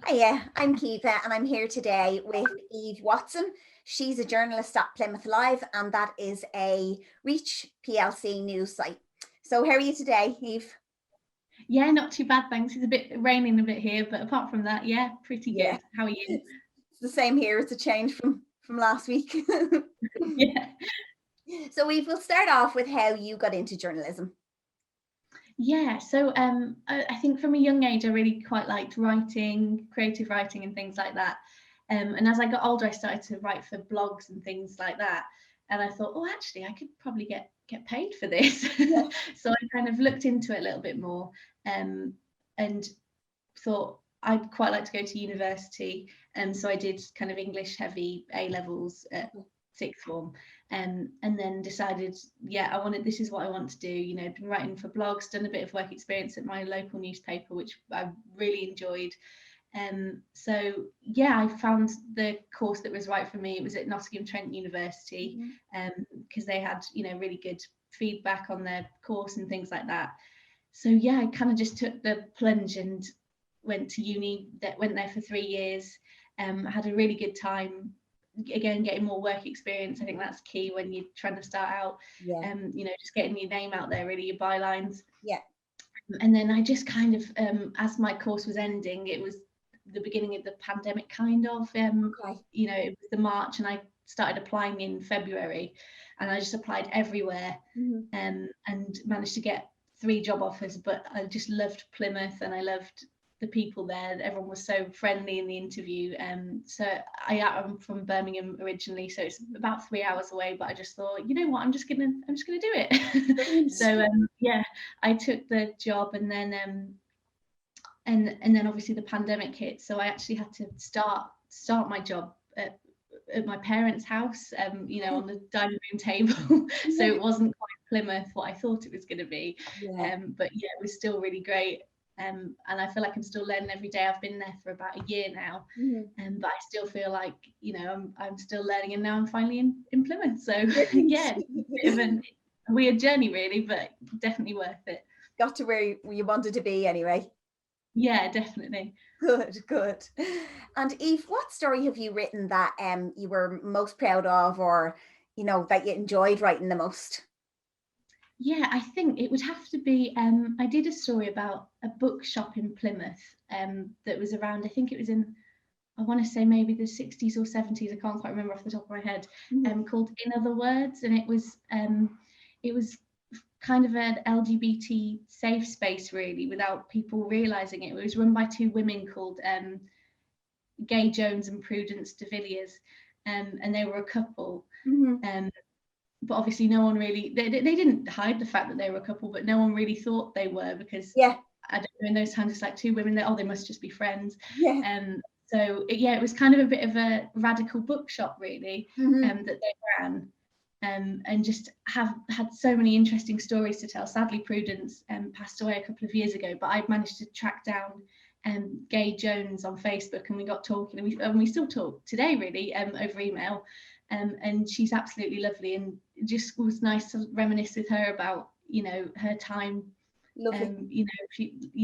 Hiya, I'm Kiva and I'm here today with Eve Watson. She's a journalist at Plymouth Live and that is a Reach PLC news site. So how are you today, Eve? Yeah, not too bad, thanks. It's a bit raining a bit here, but apart from that, yeah, pretty Yeah, good. How are you? it's the same here. It's a change from last week. Yeah. So Eve, we'll start off with how you got into journalism. Yeah, so I think from a young age, I really quite liked writing, creative writing, and things like that. And as I got older, I started to write for blogs and things like that. And I thought, oh, actually, I could probably get paid for this. Yeah. So I kind of looked into it a little bit more, and thought I'd quite like to go to university. And so I did kind of English heavy A levels at sixth form, and then decided, yeah, this is what I want to do. You know, been writing for blogs, done a bit of work experience at my local newspaper, which I really enjoyed. So yeah, I found the course that was right for me. It was at Nottingham Trent University, because they had, really good feedback on their course and things like that. So yeah, I kind of just took the plunge and went to uni. Went there for 3 years. Had a really good time. Again, getting more work experience. I think that's key when you're trying to start out. Yeah. Just getting your name out there, really, your bylines. Yeah. And then I just kind of, as my course was ending, it was the beginning of the pandemic, kind of. Okay. It was the March, and I started applying in February, and I just applied everywhere, and managed to get 3 job offers. But I just loved Plymouth, and I loved the people there. Everyone was so friendly in the interview. So I'm from Birmingham originally, so it's about 3 hours away. But I just thought, you know what, I'm just gonna do it. So yeah, I took the job, and then and then obviously the pandemic hit, so I actually had to start my job at my parents' house, on the dining room table. So it wasn't quite Plymouth what I thought it was going to be. Yeah. But yeah, it was still really great. And I feel like I'm still learning every day. I've been there for about a year now, but I still feel like, I'm still learning, and now I'm finally in Plymouth. So yeah, it's a bit of a weird journey, really, but definitely worth it. Got to where you wanted to be anyway. Yeah, definitely. Good. And Eve, what story have you written that you were most proud of, or that you enjoyed writing the most? Yeah, I think it would have to be. I did a story about a bookshop in Plymouth, that was around. I think it was in, I want to say maybe the 60s or 70s. I can't quite remember off the top of my head. Called In Other Words, and it was kind of an LGBT safe space, really, without people realizing it. It was run by 2 women called Gay Jones and Prudence de Villiers, and they were a couple. But obviously no one really, they didn't hide the fact that they were a couple, but no one really thought they were, because Yeah. I don't know, in those times it's like 2 women that, oh, they must just be friends. Yeah. So yeah, it was kind of a bit of a radical bookshop, really, that they ran, and just have had so many interesting stories to tell. Sadly, Prudence passed away a couple of years ago, but I managed to track down Gay Jones on Facebook, and we got talking, and we still talk today, really, over email. And she's absolutely lovely, and it just was nice to reminisce with her about, her time. Lovely.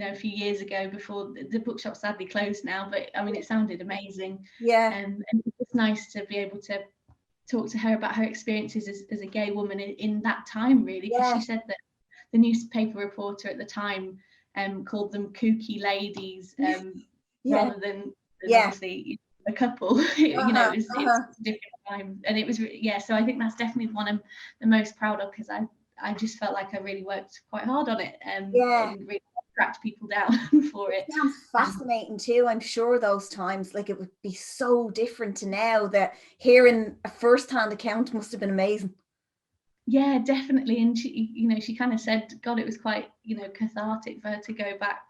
A few years ago, before the bookshop sadly closed now, but I mean, it sounded amazing. Yeah. And it was nice to be able to talk to her about her experiences as a gay woman in that time, really, because she said that the newspaper reporter at the time called them kooky ladies, Yeah. rather than Yeah. obviously a couple. It was a different time, and it was so I think that's definitely one I'm the most proud of, because I just felt like I really worked quite hard on it, and really tracked people down for it. Sounds fascinating too. I'm sure those times, like, it would be so different to now. That hearing a first-hand account must have been amazing. Yeah, definitely. And she kind of said, God, it was quite, cathartic for her to go back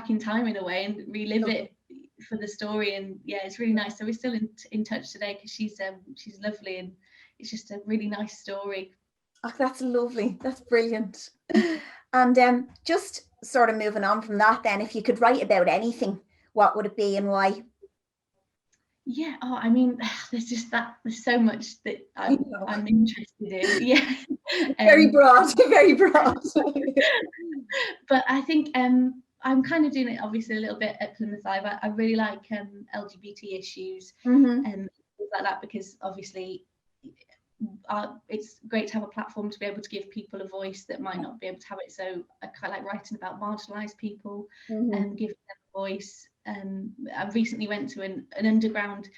in time, in a way, and relive it for the story. And yeah, it's really nice. So we're still in touch today, because she's lovely, and it's just a really nice story. Oh, that's lovely. That's brilliant. And just sort of moving on from that, then, if you could write about anything, what would it be and why? Yeah. Oh, I mean, there's so much that I'm interested in. Yeah. Very broad, very broad. But I think I'm kind of doing it obviously a little bit at Plymouth Live. I really like LGBT issues Mm-hmm. and things like that, because obviously it's great to have a platform to be able to give people a voice that might not be able to have it. So I quite like writing about marginalised people and giving them a voice. I recently went to an underground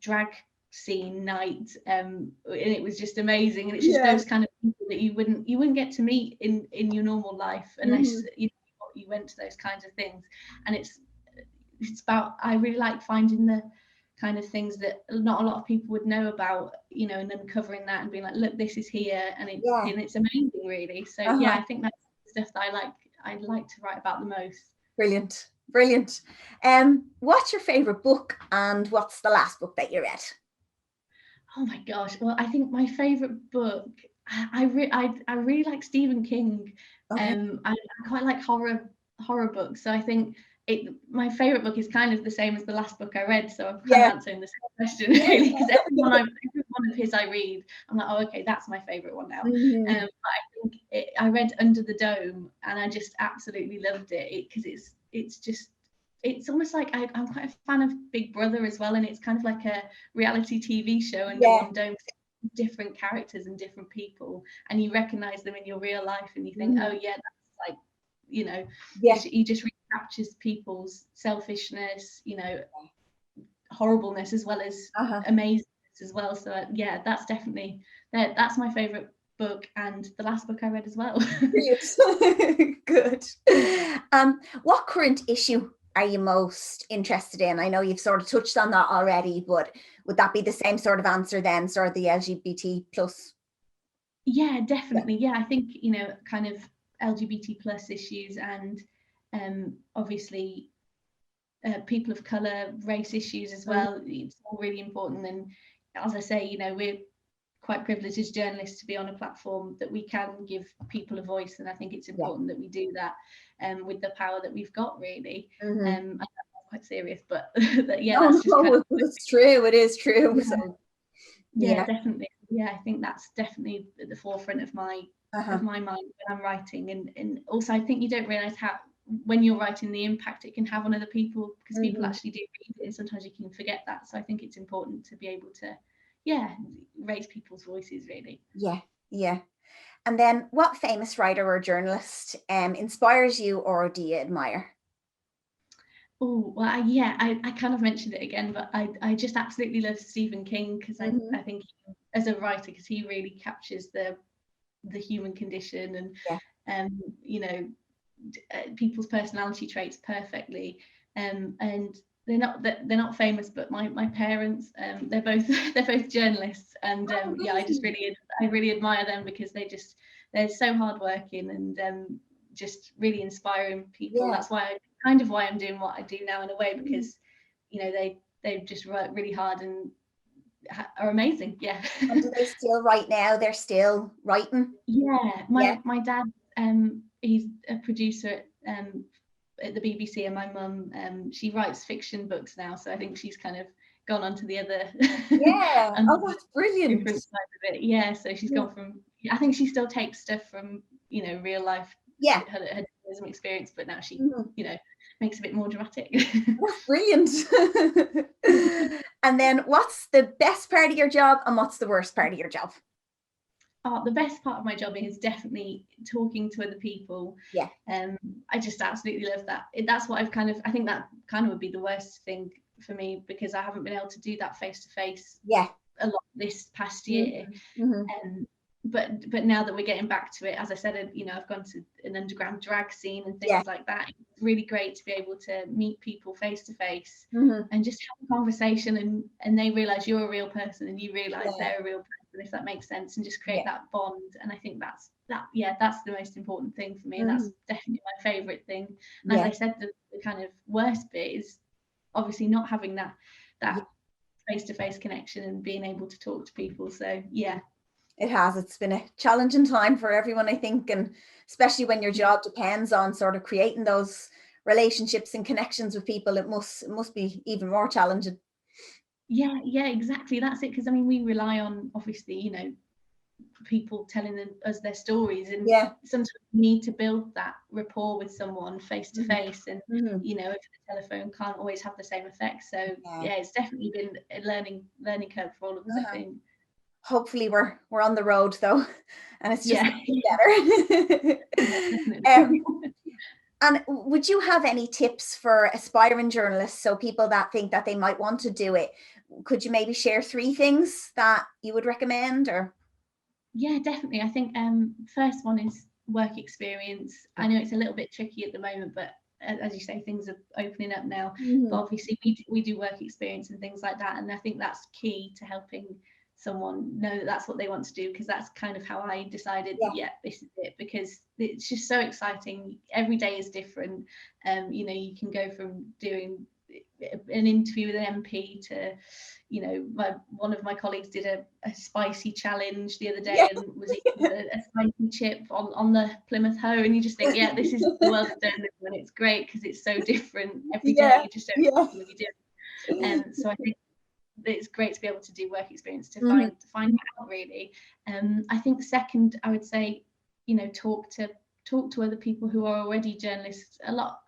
drag scene night, and it was just amazing. And it's just those kind of people that you wouldn't get to meet in your normal life unless you went to those kinds of things. And it's about, I really like finding the kind of things that not a lot of people would know about, and uncovering that and being like, look, this is here, and it's amazing, really. So I think that's the stuff that I like to write about the most. Brilliant. What's your favorite book, and what's the last book that you read? Oh my gosh, well, I think my favorite book, I really like Stephen King. I quite like horror books, so I think my favorite book is kind of the same as the last book I read, so I'm kind of answering the same question, really, because every one of his I read, I'm like, oh, okay, that's my favorite one now. But I think I read Under the Dome, and I just absolutely loved it, because it's almost like I'm quite a fan of Big Brother as well, and it's kind of like a reality TV show under one dome, different characters and different people, and you recognize them in your real life, and you think, oh yeah, that's like, he just recaptures people's selfishness, horribleness, as well as amazingness as well. So that's definitely that's my favorite book, and the last book I read as well. Good. What current issue are you most interested in? I know you've sort of touched on that already, but would that be the same sort of answer then, sort of the LGBT plus? Yeah, definitely. Yeah, I think, kind of LGBT plus issues, and obviously people of colour, race issues as well. It's all really important. And as I say, we're quite privileged as journalists to be on a platform that we can give people a voice, and I think it's important that we do that with the power that we've got, really. I'm quite serious, but that's just kind of, it's true. It is true. Yeah. So Definitely. Yeah, I think that's definitely at the forefront of my mind when I'm writing, and also I think you don't realise how, when you're writing, the impact it can have on other people, because people actually do read it, and sometimes you can forget that. So I think it's important to be able to raise people's voices, really. Yeah. And then what famous writer or journalist inspires you, or do you admire? Oh, well, I kind of mentioned it again, but I just absolutely love Stephen King, because I think as a writer, because he really captures the human condition and people's personality traits perfectly, and they're not famous, but my parents, they're both journalists, and I really admire them, because they're so hardworking, and just really inspiring people. That's why I'm doing what I do now, in a way, because they just work really hard and are amazing. And do they still write now? They're still writing? My dad, he's a producer at the BBC, and my mum, she writes fiction books now, so I think she's kind of gone on to the other that's brilliant. different side of it. So she's gone from, I think she still takes stuff from real life, her journalism experience, but now she makes it a bit more dramatic. That's brilliant. And then what's the best part of your job, and what's the worst part of your job? The best part of my job is definitely talking to other people. I just absolutely love that. That's what I think that kind of would be the worst thing for me, because I haven't been able to do that face to face a lot this past year. But now that we're getting back to it, as I said, I've gone to an underground drag scene and things like that. It's really great to be able to meet people face to face and just have a conversation, and they realise you're a real person, and you realise they're a real person, if that makes sense, and just create that bond. And I think that's the most important thing for me, and that's definitely my favourite thing. And as I said, the kind of worst bit is obviously not having that face-to-face connection and being able to talk to people. So it's been a challenging time for everyone, I think, and especially when your job depends on sort of creating those relationships and connections with people, it must be even more challenging. Exactly, that's it, because I mean, we rely on, obviously, people telling us their stories, and sometimes you need to build that rapport with someone face to face, and you know, over the telephone can't always have the same effect. So yeah, it's definitely been a learning curve for all of us, I think. Hopefully we're on the road though, and it's just better. And would you have any tips for aspiring journalists, so people that think that they might want to do it? Could you maybe share 3 things that you would recommend? Or yeah, definitely. I think first one is work experience. I know it's a little bit tricky at the moment, but as you say, things are opening up now. But obviously we do work experience and things like that, and I think that's key to helping someone know that that's what they want to do, because that's kind of how I decided, this is it, because it's just so exciting. Every day is different. You know, you can go from doing an interview with an MP to, you know, one of my colleagues did a spicy challenge the other day and was eating a spicy chip on the Plymouth Hoe, and you just think, this is the world of journalism, and it's great because it's so different every day. You just don't know what you'll be doing. So I think it's great to be able to do work experience to find out, really. I think second, I would say, you know, talk to other people who are already journalists. A lot,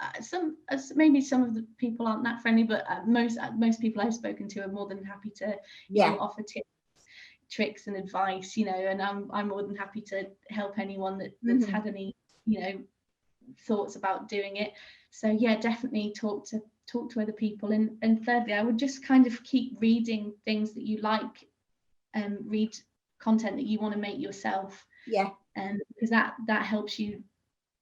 maybe some of the people aren't that friendly, but most people I've spoken to are more than happy to you know, offer tips, tricks and advice, you know, and I'm more than happy to help anyone that's had any, you know, thoughts about doing it. So yeah, definitely talk to other people. And thirdly, I would just kind of keep reading things that you like, and read content that you want to make yourself, because that helps you,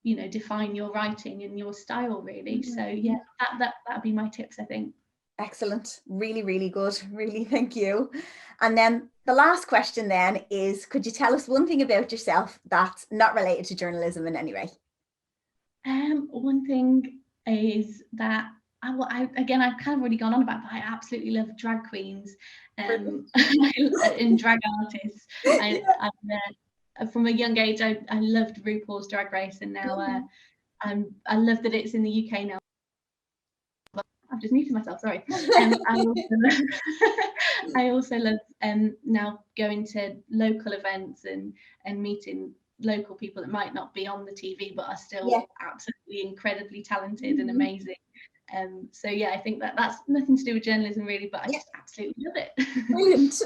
you know, define your writing and your style, really. So yeah, that'd be my tips, I think. Excellent. Really, really good. Really, thank you. And then the last question then is, could you tell us one thing about yourself that's not related to journalism in any way? One thing is that again, I've kind of already gone on about, but I absolutely love drag queens, and drag artists. From a young age, I loved RuPaul's Drag Race, and now I love that it's in the UK now. I've just muted myself, sorry. I also love now going to local events and meeting local people that might not be on the TV but are still absolutely incredibly talented and amazing. So yeah, I think that's nothing to do with journalism really, but I just absolutely love it. Brilliant.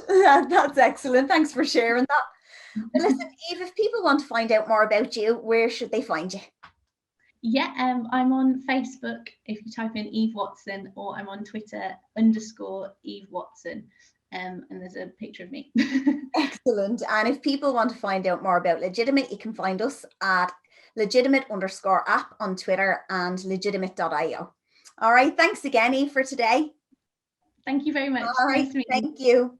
That's excellent. Thanks for sharing that. Well, listen, Eve, if people want to find out more about you, where should they find you? Yeah, I'm on Facebook if you type in Eve Watson, or I'm on Twitter _Eve Watson, and there's a picture of me. Excellent. And if people want to find out more about Legitimate, you can find us at legitimate_app on Twitter and legitimate.io. All right, thanks again, Eve, for today. Thank you very much. All right, thank you.